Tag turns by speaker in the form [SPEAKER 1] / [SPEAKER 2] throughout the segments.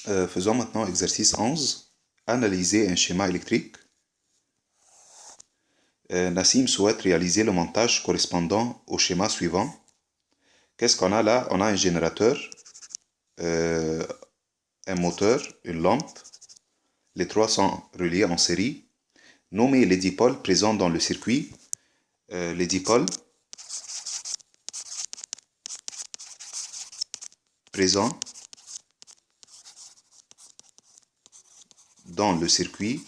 [SPEAKER 1] Faisons maintenant exercice 11. Analyser un schéma électrique. Nassim souhaite réaliser le montage correspondant au schéma suivant. Qu'est-ce qu'on a là? On a un générateur, un moteur, une lampe. Les trois sont reliés en série. Nommez les dipoles présents dans le circuit. Les dipoles présents dans le circuit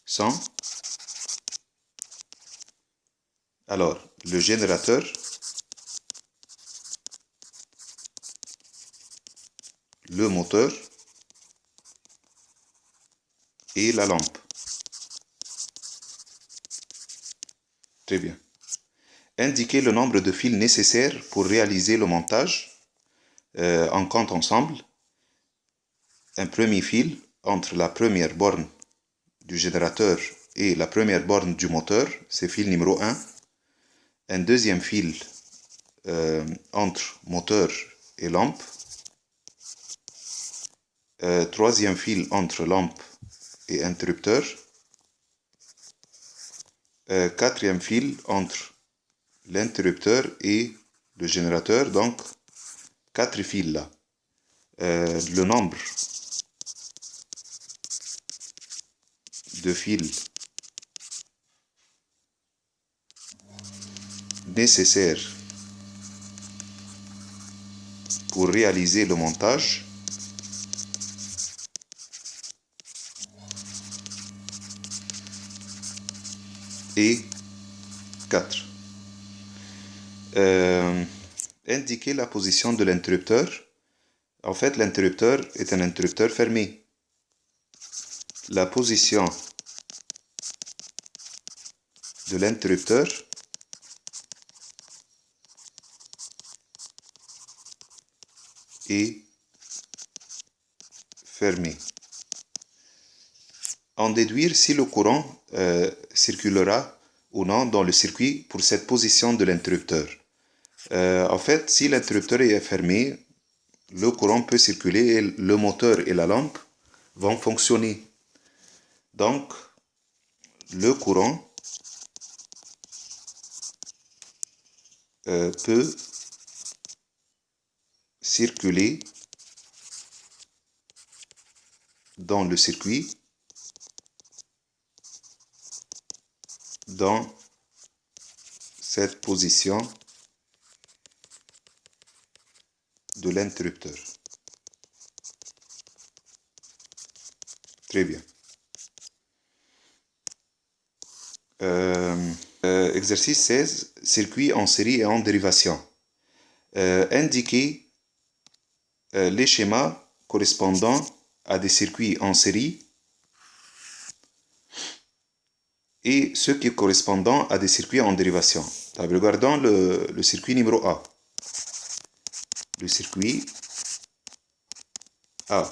[SPEAKER 1] sont alors le générateur, le moteur et la lampe. Très bien. Indiquez le nombre de fils nécessaires pour réaliser le montage. On compte ensemble. Un premier fil entre la première borne du générateur et la première borne du moteur, c'est fil numéro 1. Un deuxième fil entre moteur et lampe. Troisième fil entre lampe et interrupteur. Quatrième fil entre l'interrupteur et le générateur, donc 4 fils là. Le nombre de fils nécessaires pour réaliser le montage est 4. Indiquer la position de l'interrupteur. En fait, l'interrupteur est un interrupteur fermé. La position de l'interrupteur est fermée. En déduire si le courant circulera ou non dans le circuit pour cette position de l'interrupteur. En fait, si l'interrupteur est fermé, le courant peut circuler et le moteur et la lampe vont fonctionner. Donc, le courant peut circuler dans le circuit dans cette position de l'interrupteur. Très bien. Exercice 16, circuit en série et en dérivation. Indiquez les schémas correspondant à des circuits en série et ceux qui correspondent à des circuits en dérivation. Regardons le circuit numéro A. Le circuit A.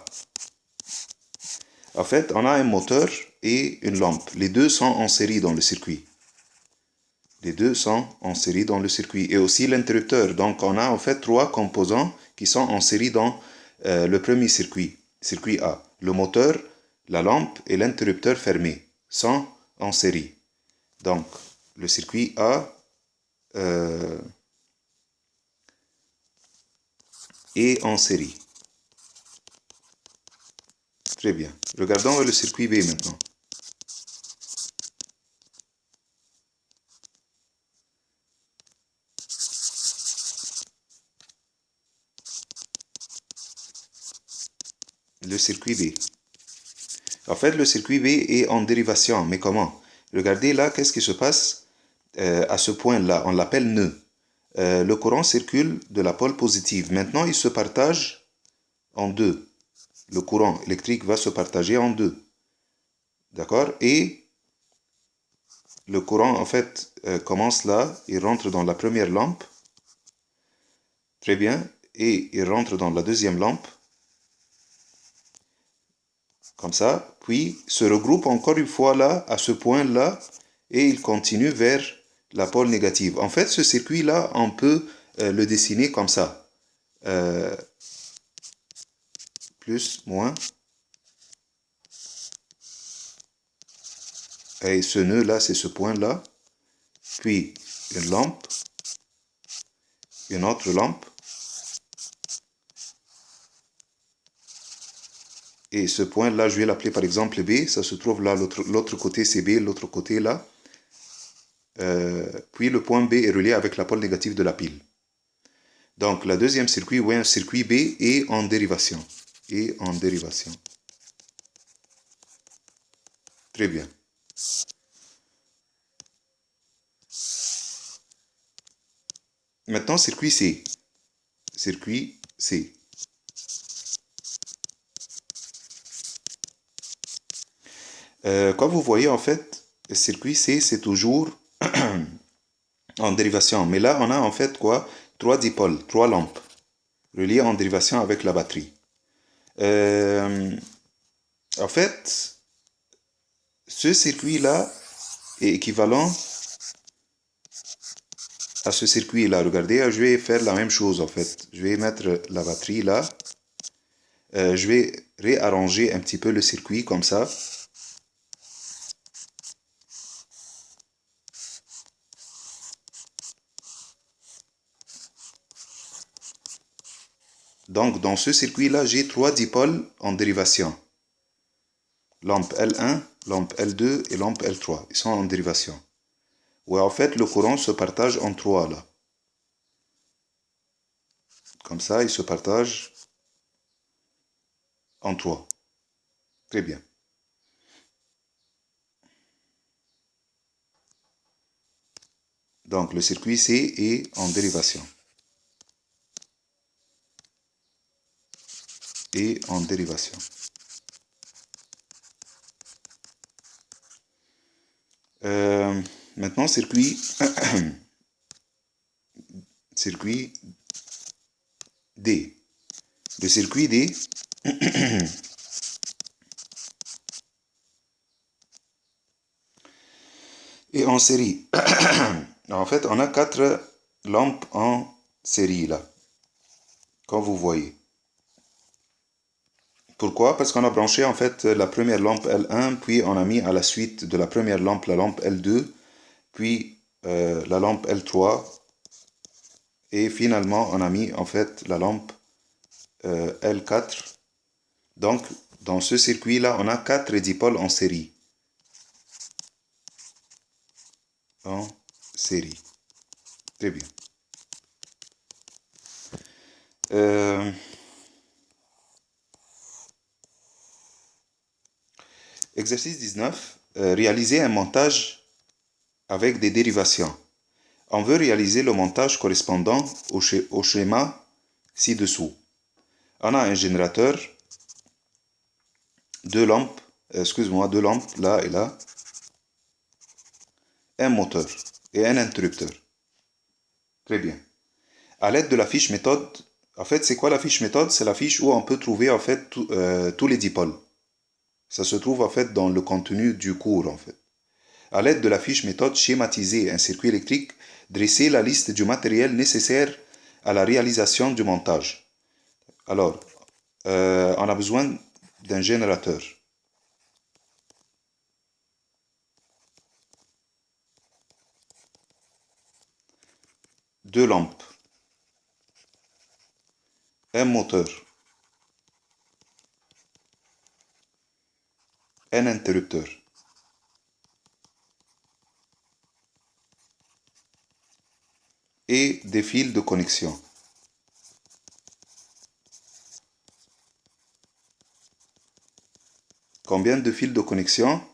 [SPEAKER 1] En fait, on a un moteur et une lampe. Les deux sont en série dans le circuit. Les deux sont en série dans le circuit. Et aussi l'interrupteur. Donc, on a en fait 3 composants qui sont en série dans le premier circuit. Circuit A. Le moteur, la lampe et l'interrupteur fermé sont en série. Donc, le circuit A est en série. Très bien. Regardons le circuit B maintenant. Le circuit B. En fait, le circuit B est en dérivation. Mais comment? Regardez là, qu'est-ce qui se passe à ce point-là? On l'appelle nœud. Le courant circule de la pôle positive. Maintenant, il se partage en deux. Le courant électrique va se partager en deux. D'accord? Et le courant, en fait, commence là. Il rentre dans la première lampe. Très bien. Et il rentre dans la deuxième lampe. Comme ça, puis se regroupe encore une fois là, à ce point-là, et il continue vers la pôle négative. En fait, ce circuit-là, on peut le dessiner comme ça. plus, moins. Et ce nœud-là, c'est ce point-là. Puis une lampe, une autre lampe. Et ce point-là, je vais l'appeler par exemple B. Ça se trouve là, l'autre côté c'est B, l'autre côté là. Puis le point B est relié avec la pôle négative de la pile. Donc, la deuxième circuit, oui, un circuit B est en dérivation. Et en dérivation. Très bien. Maintenant, circuit C. Circuit C. Comme vous voyez, en fait, le circuit C, c'est toujours en dérivation. Mais là, on a en fait quoi? 3 dipôles, 3 lampes, reliées en dérivation avec la batterie. En fait, ce circuit-là est équivalent à ce circuit-là. Regardez, je vais faire la même chose en fait. Je vais mettre la batterie là. Je vais réarranger un petit peu le circuit comme ça. Donc, dans ce circuit-là, j'ai 3 dipôles en dérivation. Lampe L1, lampe L2 et lampe L3. Ils sont en dérivation. Ouais, en fait, le courant se partage en 3 là. Comme ça, il se partage en 3. Très bien. Donc, le circuit C est en dérivation. Et en dérivation. Maintenant, circuit D. Le circuit D est en série. En fait, on a 4 lampes en série là, comme vous voyez. Pourquoi? Parce qu'on a branché en fait la première lampe L1, puis on a mis à la suite de la première lampe la lampe L2, puis la lampe L3, et finalement on a mis en fait la lampe L4. Donc dans ce circuit là, on a 4 dipôles en série. En série. Très bien. Exercice 19. Réaliser un montage avec des dérivations. On veut réaliser le montage correspondant au schéma ci-dessous. On a un générateur, deux lampes là et là, un moteur et un interrupteur. Très bien. À l'aide de la fiche méthode, en fait, c'est quoi la fiche méthode? C'est la fiche où on peut trouver en fait tous les dipôles. Ça se trouve en fait dans le contenu du cours en fait. À l'aide de la fiche méthode, schématiser un circuit électrique, dresser la liste du matériel nécessaire à la réalisation du montage. Alors, on a besoin d'un générateur. Deux lampes. Un moteur. Un interrupteur. Et des fils de connexion. Combien de fils de connexion?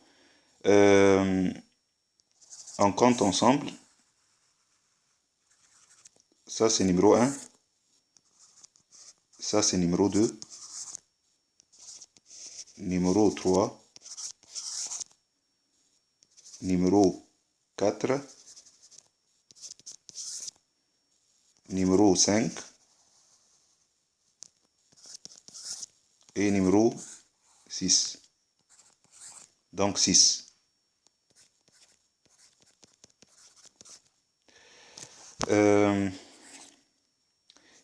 [SPEAKER 1] On compte ensemble. Ça, c'est numéro 1. Ça, c'est numéro 2. Numéro 3. Numéro 4. Numéro 5. Et numéro 6. Donc 6.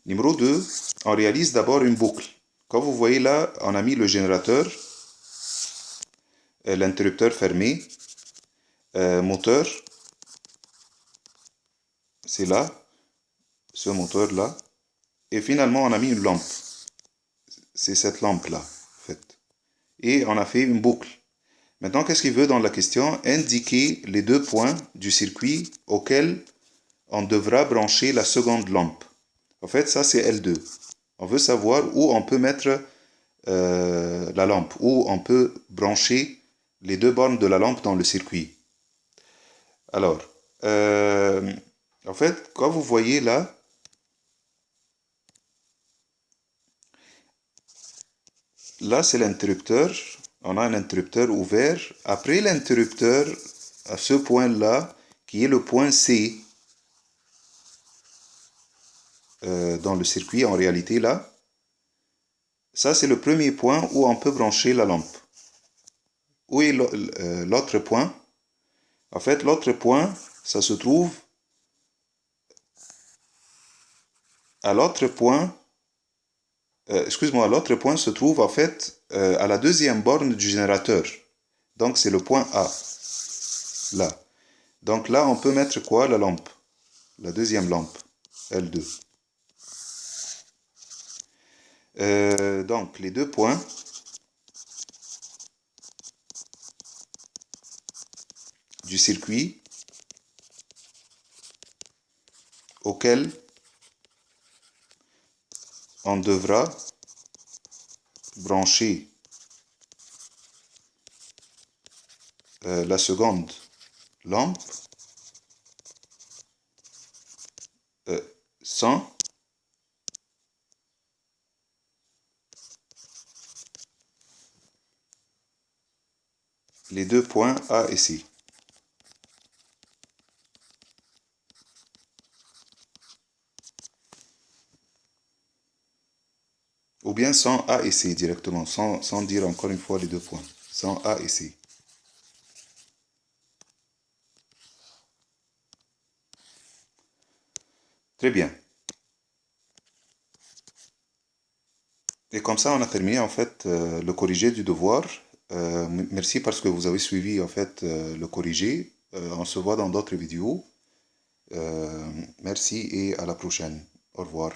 [SPEAKER 1] Numéro 2, on réalise d'abord une boucle. Quand vous voyez là, on a mis le générateur, l'interrupteur fermé, moteur, c'est là, ce moteur-là. Et finalement, on a mis une lampe. C'est cette lampe-là, en fait. Et on a fait une boucle. Maintenant, qu'est-ce qu'il veut dans la question? Indiquer les deux points du circuit auxquels on devra brancher la seconde lampe. En fait, ça, c'est L2. On veut savoir où on peut mettre la lampe, où on peut brancher les deux bornes de la lampe dans le circuit. Alors, en fait, quand vous voyez là, là c'est l'interrupteur. On a un interrupteur ouvert. Après l'interrupteur, à ce point-là, qui est le point C dans le circuit, en réalité là, ça c'est le premier point où on peut brancher la lampe. Où est l'autre point? En fait, l'autre point, ça se trouve à l'autre point. Excuse-moi, l'autre point se trouve en fait à la deuxième borne du générateur. Donc c'est le point A, là. Donc là, on peut mettre quoi? La lampe. La deuxième lampe, L2. Donc les deux points du circuit auquel on devra brancher la seconde lampe sans les deux points A et C. Ou bien sans A et C directement, sans dire encore une fois les deux points. Sans A et C. Très bien. Et comme ça, on a terminé en fait le corrigé du devoir. Merci parce que vous avez suivi en fait le corrigé. On se voit dans d'autres vidéos. Merci et à la prochaine. Au revoir.